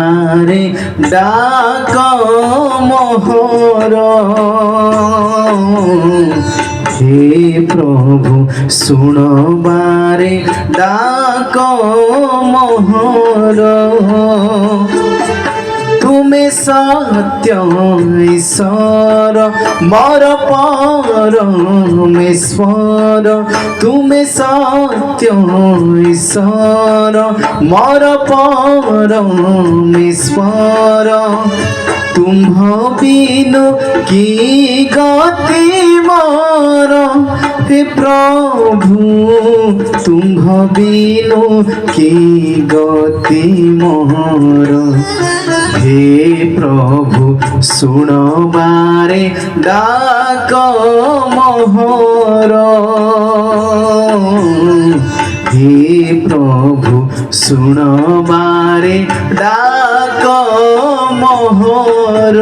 বারে ডাক মোহর। হে প্রভু শুণ বারে ডাক মোহর। तुमे सत्य ईश्वर मोर परमेश्वर। तुमे सत्य ईश्वर मोर परमेश्वर। तुम्ह बिनु की गति मोर हे प्रभु। तुम्ह बिनु की गति मोर। हे प्रभु सुण बारे डाक मोहर। हे प्रभु सुण बारे डाक मोहर।